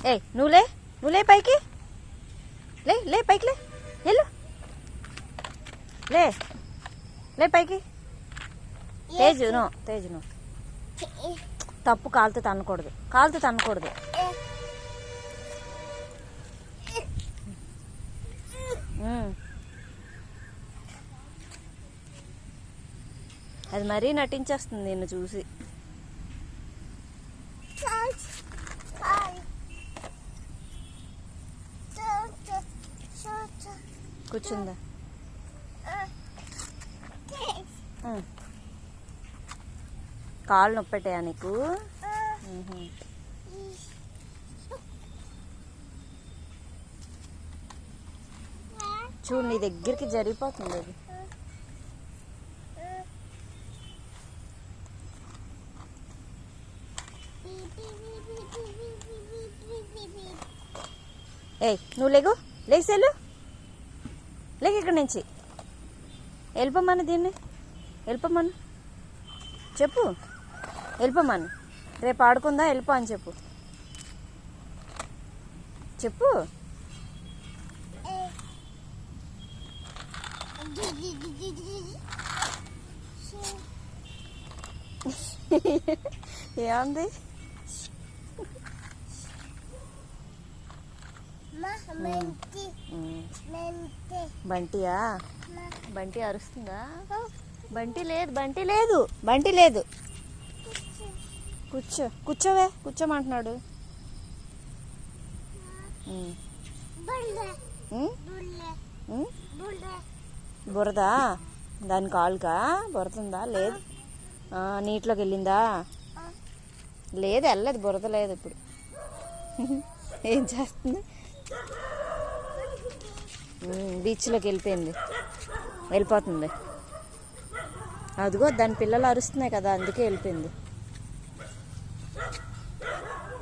ఏయ్ నువ్వులే పైకి లే పైకి లే వెళ్ళు లే పైకి. తేజు తప్పు, కాలుతో తన్నకూడదు. అది మరీ నటించేస్తుంది నిన్ను చూసి. కూర్చుందా? కాళ్ళు నొప్పెట్టాయా నీకు? చూడు నీ దగ్గరికి జరిగిపోతుంది అది. ఏయ్ నువ్వు లేసేలు ఇక్కడి నుంచి వెళ్ళిపోమను, దీన్ని వెళ్ళిపోమను చెప్పు. వెళ్ళిపోమను, రేపు ఆడుకుందా వెళ్ళిపో అని చెప్పు. ఏముంది? బంటియా? బంటి అరుస్తుందా? బంటి లేదు. కూర్చోమంటున్నాడు. బురదా? దాని కాలుగా బురదుందా? లేదు. నీటిలోకి వెళ్ళిందా? లేదు, వెళ్ళలేదు. బురద లేదు ఇప్పుడు. ఏం చేస్తుంది? బీచ్లోకి వెళ్ళిపోతుంది. అదిగో దాని పిల్లలు అరుస్తున్నాయి కదా, అందుకే వెళ్ళిపోయింది.